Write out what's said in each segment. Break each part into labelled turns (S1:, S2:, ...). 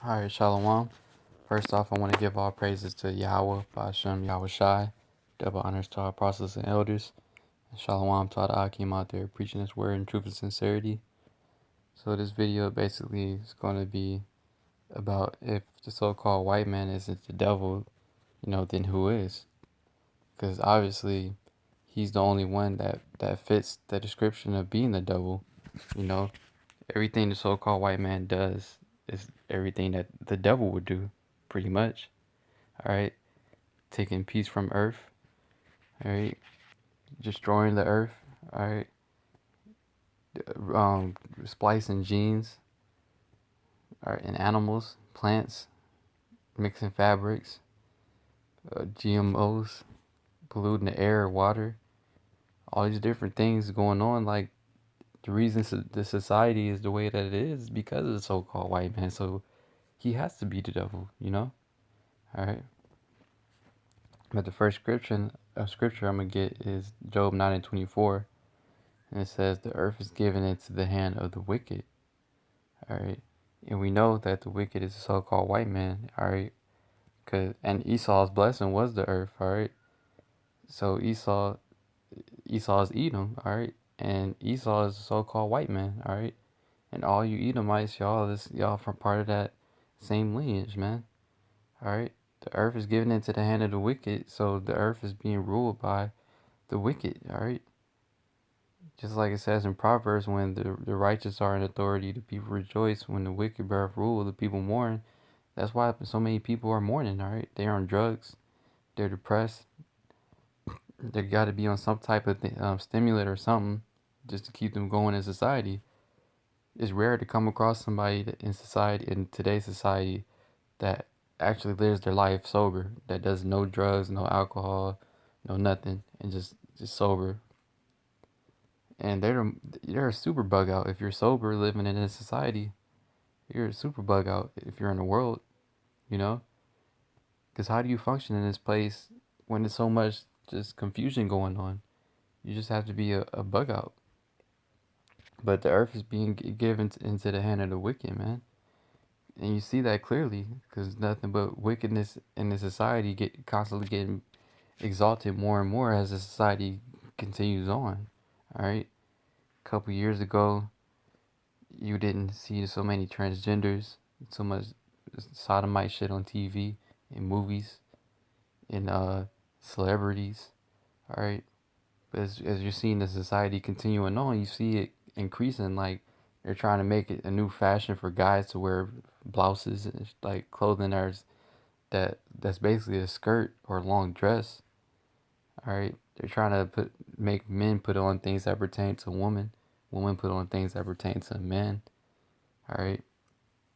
S1: Alright, Shalom. First off, I want to give all praises to Yahweh, Bashem, Yahweh Shai. Double honors to our apostles and elders. And Shalom to all the Akim out there preaching His word in truth and sincerity. So this video basically is going to be about if the so-called white man isn't the devil, then who is? Because obviously, he's the only one that fits the description of being the devil. You know, everything the so-called white man does is everything that the devil would do, pretty much. All right, taking peace from earth. All right, destroying the earth. All right, splicing genes. All right, in animals, plants, mixing fabrics, GMOs, polluting the air, water. All these different things going on. Like the reason the society is the way that it is because of the so-called white man. So he has to be the devil. All right. But the first scripture I'm gonna get is Job 9:24, and it says, "The earth is given into the hand of the wicked." All right, and we know that the wicked is the so-called white man. All right, and Esau's blessing was the earth. All right, so Esau's Edom. All right, and Esau is the so-called white man. All right, and all you Edomites, y'all from part of that same lineage, man. All right, the earth is given into the hand of the wicked, so the earth is being ruled by the wicked. All right. Just like it says in Proverbs, when the righteous are in authority, the people rejoice. When the wicked bear rule, the people mourn. That's why so many people are mourning, all right? They're on drugs. They're depressed. They got to be on some type of stimulant or something just to keep them going in society. It's rare to come across somebody in society, in today's society, that actually lives their life sober, that does no drugs, no alcohol, no nothing, and just sober. And they're a super bug out. If you're sober living in this society, you're a super bug out if you're in the world, you know? Because how do you function in this place when there's so much just confusion going on? You just have to be a bug out. But the earth is being given into the hand of the wicked, man. And you see that clearly because nothing but wickedness in the society constantly getting exalted more and more as the society continues on. All right? A couple years ago, you didn't see so many transgenders, so much sodomite shit on TV, in movies, in celebrities. All right, but as you're seeing the society continuing on, you see it increasing. Like they're trying to make it a new fashion for guys to wear blouses and like clothing that's basically a skirt or a long dress. All right, they're trying to make men put on things that pertain to women put on things that pertain to men. All right.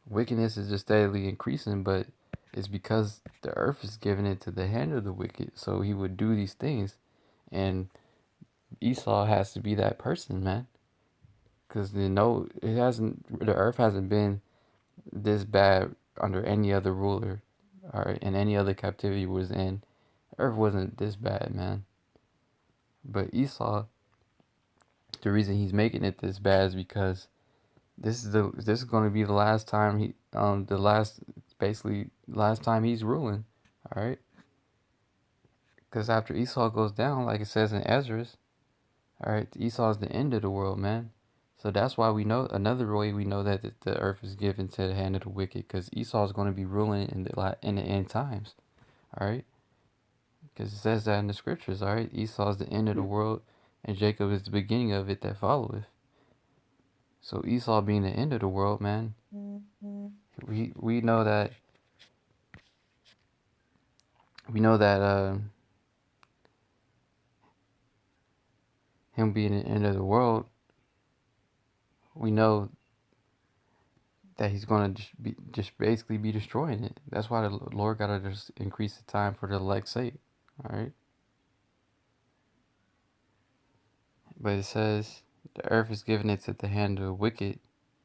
S1: Wickedness is just steadily increasing, but it's because the earth is given into the hand of the wicked. So he would do these things, and Esau has to be that person, man. Because the earth hasn't been this bad under any other ruler, or in any other captivity was in. Earth wasn't this bad, man. But Esau, the reason he's making it this bad is because this is going to be the last time basically last time he's ruling. All right, because after Esau goes down, like it says in Ezra's, all right, Esau's the end of the world, man. So that's why we know another way we know that the earth is given to the hand of the wicked, because Esau's going to be ruling in the end times. All right, because it says that in the scriptures. All right, Esau's the end of the world, and Jacob is the beginning of it that followeth. So Esau being the end of the world, man, we know that him being the end of the world, we know that he's going to just basically be destroying it. That's why the Lord got to just increase the time for the elect's sake. All right. But it says, the earth is given into the hand of the wicked.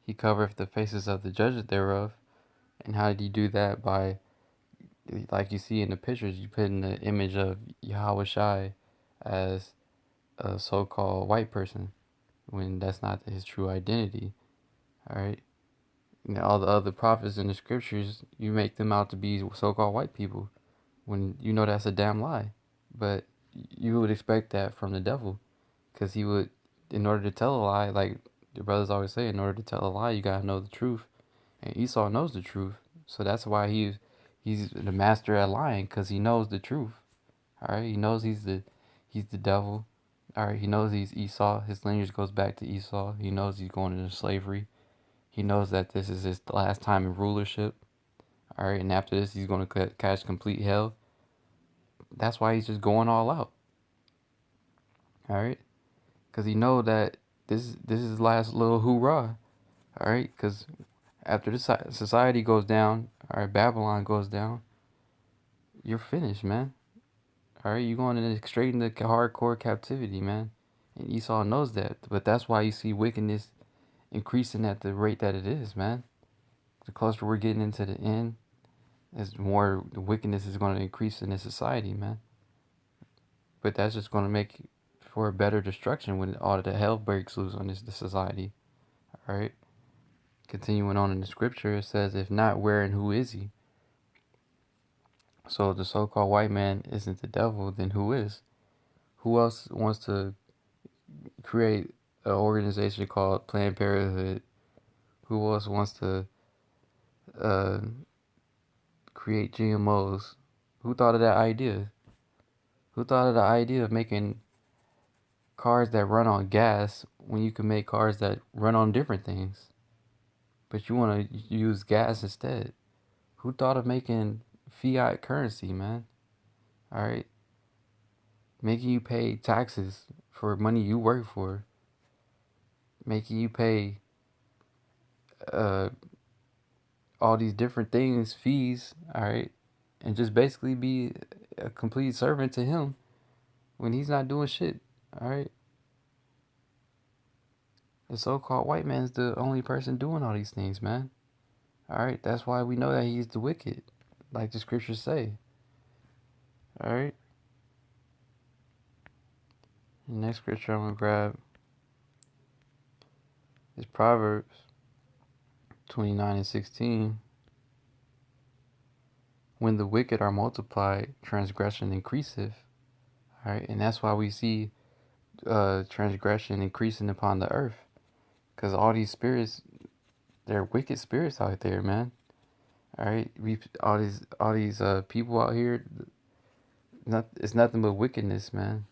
S1: He covereth the faces of the judges thereof. And how did he do that? By, like you see in the pictures, you put in the image of Yahweh Shai as a so-called white person when that's not his true identity. All right. You know, all the other prophets in the scriptures, you make them out to be so-called white people when you know that's a damn lie. But you would expect that from the devil, because he would, in order to tell a lie, like the brothers always say, in order to tell a lie, you gotta know the truth. And Esau knows the truth, so that's why he's the master at lying, because he knows the truth. All right, he knows he's the devil. All right, he knows he's Esau. His lineage goes back to Esau. He knows he's going into slavery. He knows that this is his last time in rulership. All right, and after this, he's going to catch complete hell. That's why he's just going all out. All right, because he know that this is his last little hoorah. All right, because after this society goes down, all right, Babylon goes down, you're finished, man. All right, you're going straight into hardcore captivity, man. And Esau knows that, but that's why you see wickedness increasing at the rate that it is, man. The closer we're getting into the end, as more the wickedness is going to increase in this society, man. But that's just going to make for a better destruction when all of the hell breaks loose on this society. All right. Continuing on in the scripture, it says, "If not, where and who is he?" So if the so-called white man isn't the devil, then who is? Who else wants to create an organization called Planned Parenthood? Who else wants to uh, create GMOs? Who thought of that idea? Who thought of the idea of making cars that run on gas when you can make cars that run on different things? But you want to use gas instead. Who thought of making fiat currency, man? All right, making you pay taxes for money you work for, making you pay uh, all these different things, fees, all right, and just basically be a complete servant to him when he's not doing shit, all right. The so-called white man's the only person doing all these things, man. All right, that's why we know that he's the wicked, like the scriptures say. All right. The next scripture I'm gonna grab is Proverbs 29:16. When the wicked are multiplied, transgression increaseth. All right, and that's why we see transgression increasing upon the earth, because all these spirits, they're wicked spirits out there, man. All right, we all these people out here, it's nothing but wickedness, man.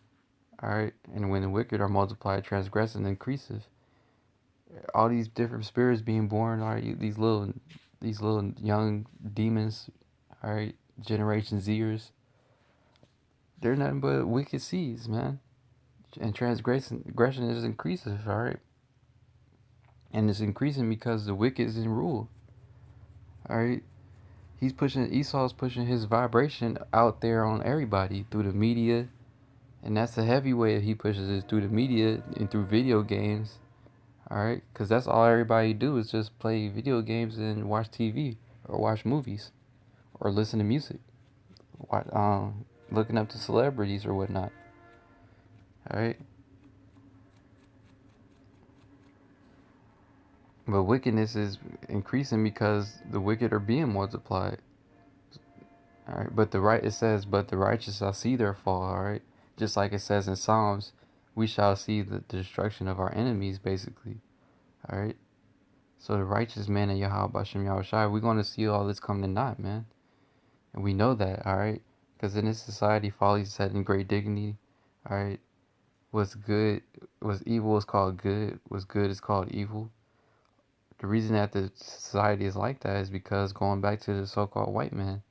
S1: All right, and when the wicked are multiplied, transgression increases. All these different spirits being born, all right, these little young demons, all right, Generation Zers, they're nothing but wicked seeds, man. And transgression aggression is increases, all right, and it's increasing because the wicked is in rule, all right. Esau's pushing his vibration out there on everybody through the media, and that's the heavy way he pushes it through the media and through video games, all right, because that's all everybody do is just play video games and watch TV or watch movies or listen to music, watch, looking up to celebrities or whatnot, all right. But wickedness is increasing because the wicked are being multiplied. All right, but it says, but the righteous shall see their fall. All right, just like it says in Psalms, we shall see the destruction of our enemies, basically. All right, so the righteous man in Yahweh Bashem Yahushai, we're going to see all this come to naught, man, and we know that. All right, because in this society, folly is set in great dignity. All right, what's good, what's evil is called good. What's good is called evil. The reason that the society is like that is because going back to the so-called white man.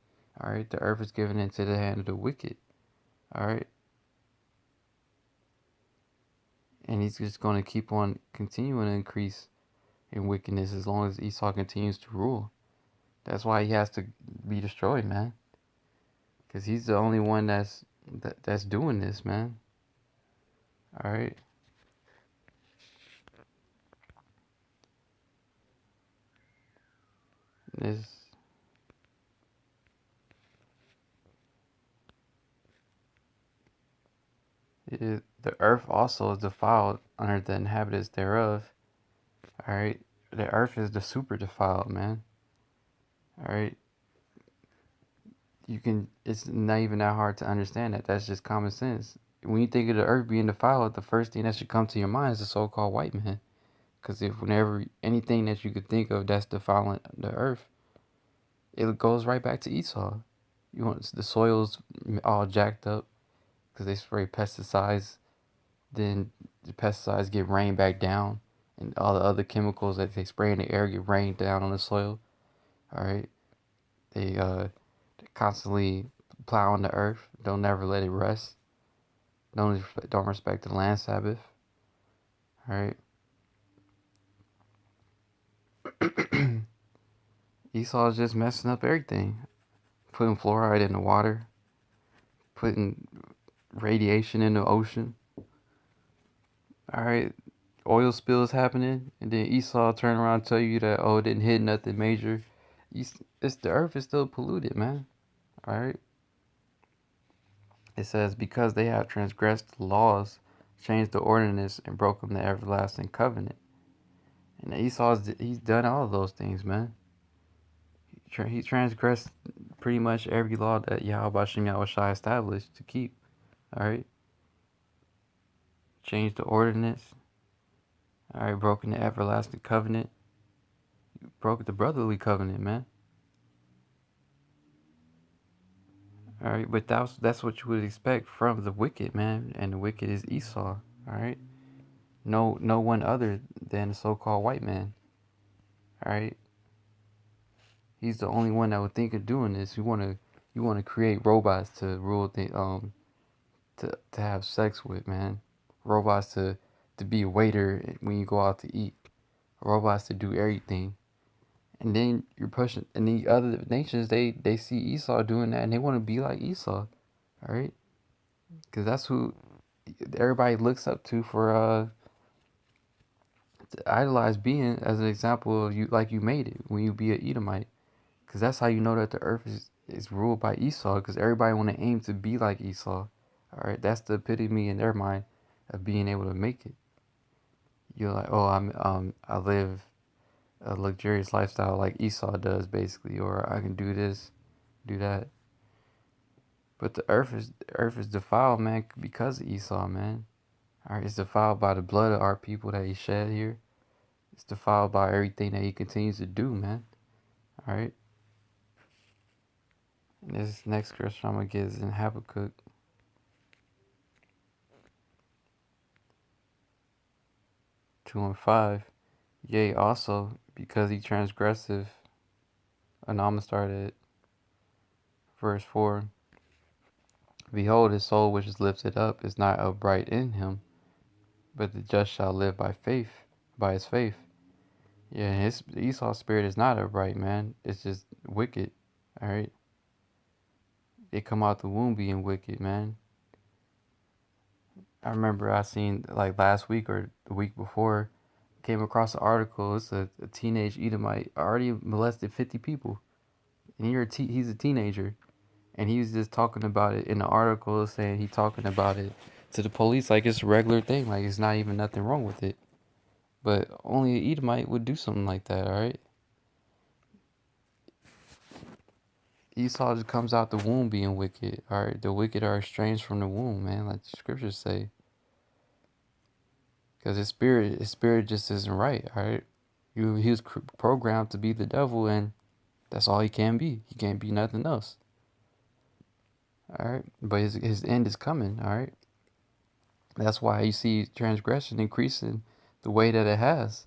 S1: All right, the earth is given into the hand of the wicked. All right. And he's just going to keep on continuing to increase in wickedness as long as Esau continues to rule. That's why he has to be destroyed, man. Because he's the only one that's doing this, man. All right. This the earth also is defiled under the inhabitants thereof. All right. the earth is the super defiled, man. All right, you can. It's not even that hard to understand that. That's just common sense. When you think of the earth being defiled, the first thing that should come to your mind is the so-called white man. Because if whenever anything that you could think of that's defiling the earth, it goes right back to Esau. You want the soil's all jacked up because they spray pesticides. Then the pesticides get rained back down, and all the other chemicals that they spray in the air get rained down on the soil. All right, they constantly plowing the earth. Don't never let it rest. Don't respect the land Sabbath. All right. Esau's just messing up everything, putting fluoride in the water, putting radiation in the ocean. All right, oil spills happening, and then Esau turn around and tell you that it didn't hit nothing major. It's the earth is still polluted, man. All right. It says because they have transgressed the laws, changed the ordinance, and broken the everlasting covenant. And he's done all of those things, man. He transgressed pretty much every law that Yahweh Shem Yahweh Shai established to keep. All right. Changed the ordinance. All right. Broken the everlasting covenant. Broke the brotherly covenant, man. All right. But that's what you would expect from the wicked, man. And the wicked is Esau. All right. No one other than the so-called white man. All right. He's the only one that would think of doing this. You wanna create robots to rule the to have sex with, man. Robots to be a waiter when you go out to eat. Robots to do everything. And then you're pushing, and the other nations they see Esau doing that, and they want to be like Esau, all right? Because that's who everybody looks up to for to idolize being as an example of you, like you made it when you be an Edomite. Because that's how you know that the earth is ruled by Esau. Because everybody want to aim to be like Esau, all right? That's the epitome in their mind of being able to make it. You're like, oh, I live a luxurious lifestyle like Esau does, basically, or I can do this, do that. But the earth is defiled, man, because of Esau, man. All right, it's defiled by the blood of our people that he shed here. It's defiled by everything that he continues to do, man. All right. And this next scripture I'm gonna get is in Habakkuk 2:5. Yea, also because he transgressive. And I'm gonna start at verse 4. Behold, his soul which is lifted up is not upright in him, but the just shall live by faith, by his faith. Yeah, his Esau's spirit is not upright, man. It's just wicked. All right, they come out the womb being wicked, man. I remember I seen like last week or the week before, came across an article. It's a teenage Edomite already molested 50 people, and he's a teenager, and he was just talking about it in the article, saying he talking about it to the police like it's a regular thing, like it's not even nothing wrong with it. But only an Edomite would do something like that, all right? Esau just comes out the womb being wicked. All right, the wicked are estranged from the womb, man, like the scriptures say. Because his spirit just isn't right. All right, he was programmed to be the devil, and that's all he can be. He can't be nothing else. All right, but his end is coming. All right, that's why you see transgression increasing the way that it has.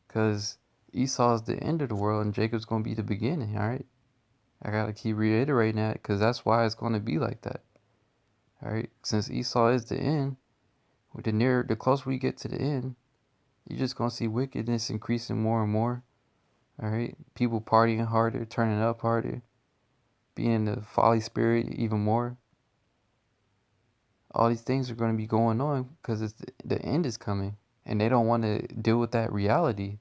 S1: Because Esau's the end of the world, and Jacob's gonna be the beginning. All right, I gotta keep reiterating that because that's why it's gonna be like that. All right, since Esau is the end, the closer we get to the end, you're just gonna see wickedness increasing more and more. All right, people partying harder, turning up harder, being in the folly spirit even more. All these things are gonna be going on because the end is coming, and they don't want to deal with that reality.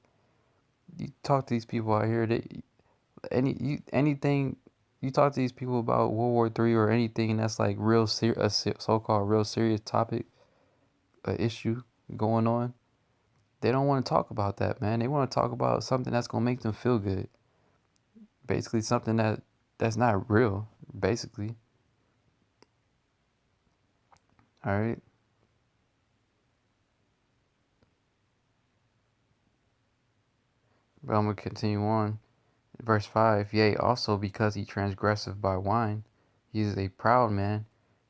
S1: You talk to these people out here, anything. You talk to these people about World War III or anything that's like a so-called real serious topic, issue going on. They don't want to talk about that, man. They want to talk about something that's gonna make them feel good. Basically, something that's not real. Basically, all right. But I'm gonna continue on. Verse 5. Yea, also because he transgresseth by wine, he is a proud man,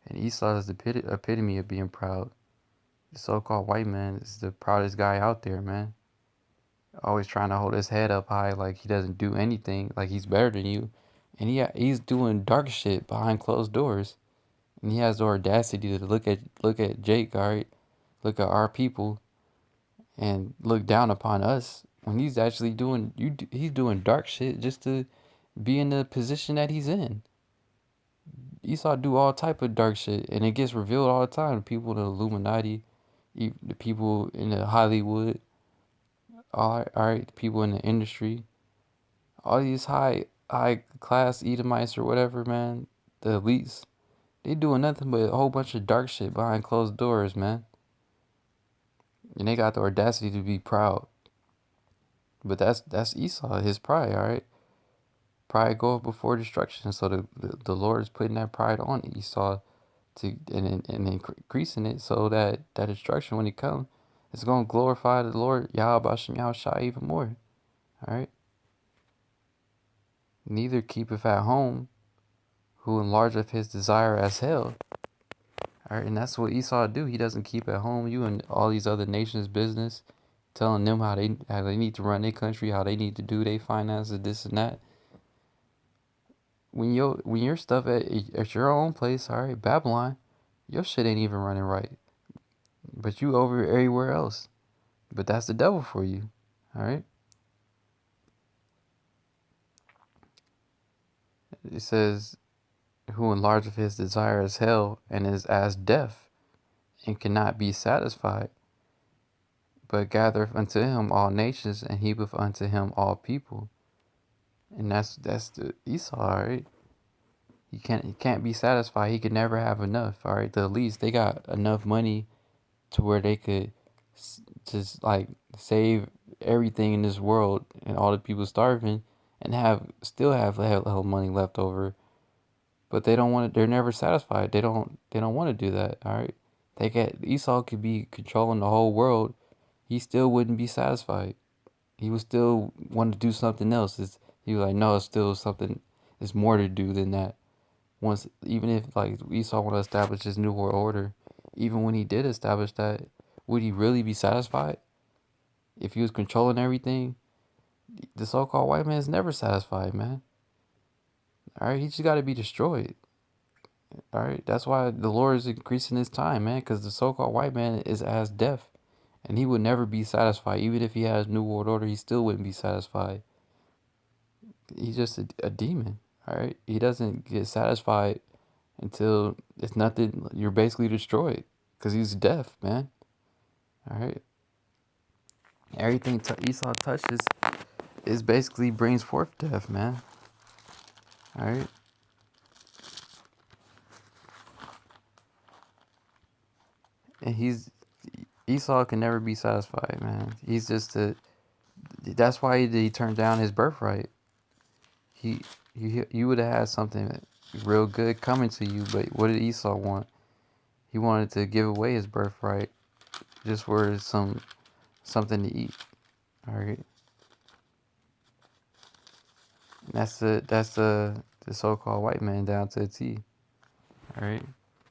S1: and Esau is the epitome of being proud. The so-called white man is the proudest guy out there, man. Always trying to hold his head up high like he doesn't do anything, like he's better than you. And he's doing dark shit behind closed doors. And he has the audacity to look at Jake, all right? Look at our people and look down upon us when he's actually he's doing dark shit just to be in the position that he's in. Esau do all type of dark shit, and it gets revealed all the time. The people in the Illuminati, the people in the Hollywood, all right, the people in the industry, all these high class Edomites or whatever, man, the elites, they doing nothing but a whole bunch of dark shit behind closed doors, man. And they got the audacity to be proud. But that's Esau, his pride, all right. Pride goeth before destruction. So the Lord is putting that pride on Esau and increasing it so that destruction when it comes, it's gonna glorify the Lord Yahweh Shem Yahushua even more. All right. Neither keepeth at home who enlargeth his desire as hell. All right, and that's what Esau do. He doesn't keep at home you and all these other nations' business, telling them how they need to run their country, how they need to do their finances, this and that. When your stuff at your own place, all right, Babylon, your shit ain't even running right, but you over everywhere else. But that's the devil for you, all right. It says, "Who enlargeth his desire as hell, and is as deaf, and cannot be satisfied, but gathereth unto him all nations, and heapeth unto him all people." And that's the Esau, all right. He can't be satisfied. He could never have enough, all right. The elites, they got enough money to where they could just like save everything in this world and all the people starving and still have hell money left over, but they don't want it. They're never satisfied. They don't want to do that, all right. Esau could be controlling the whole world, he still wouldn't be satisfied. He would still want to do something else. He was like, no, it's still something, there's more to do than that. Once, even if like Esau want to establish his new world order, even when he did establish that, would he really be satisfied? If he was controlling everything, the so-called white man is never satisfied, man. All right, he just got to be destroyed. All right, that's why the Lord is increasing his time, man, because the so-called white man is as deaf, and he would never be satisfied. Even if he has new world order, he still wouldn't be satisfied. He's just a demon. All right, he doesn't get satisfied until it's nothing. You're basically destroyed because he's deaf, man. All right, everything Esau touches is basically brings forth death, man. All right, and Esau can never be satisfied, man. He's just a. That's why he turned down his birthright. He you would have had something real good coming to you, but what did Esau want? He wanted to give away his birthright just for something to eat. All right, and that's the so-called white man down to a T. All right,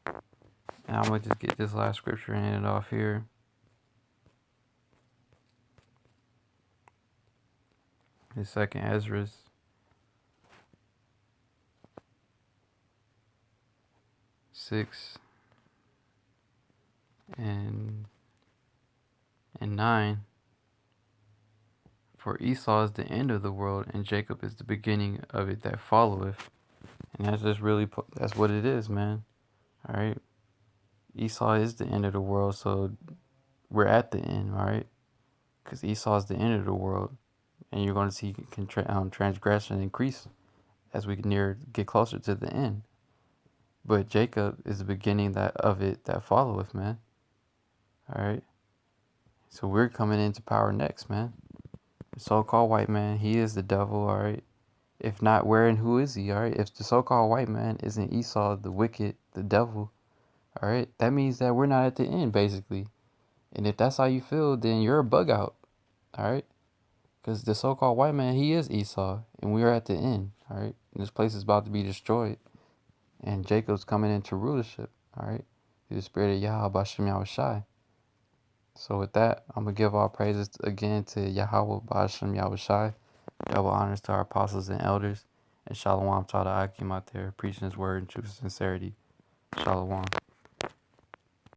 S1: and I'm gonna just get this last scripture and end it off here. The second Ezra 6 and 9. For Esau is the end of the world, and Jacob is the beginning of it that followeth. And that's what it is, man. All right. Esau is the end of the world, so we're at the end, all right? Because Esau is the end of the world, and you're going to see transgression increase as we get closer to the end. But Jacob is the beginning of it that followeth, man. All right. So we're coming into power next, man. The so-called white man, he is the devil, all right? If not, where and who is he, all right? If the so-called white man isn't Esau, the wicked, the devil, all right, that means that we're not at the end, basically. And if that's how you feel, then you're a bug out, all right? Because the so-called white man, he is Esau, and we are at the end, all right? And this place is about to be destroyed, and Jacob's coming into rulership, all right? Through the spirit of Yahweh, Bashem Yahushai. So with that, I'm going to give all praises again to Yahweh, Bashem Yahushai. Double honors to our apostles and elders. And Shalom to all the Akim out there preaching his word in truth and sincerity. Shalom.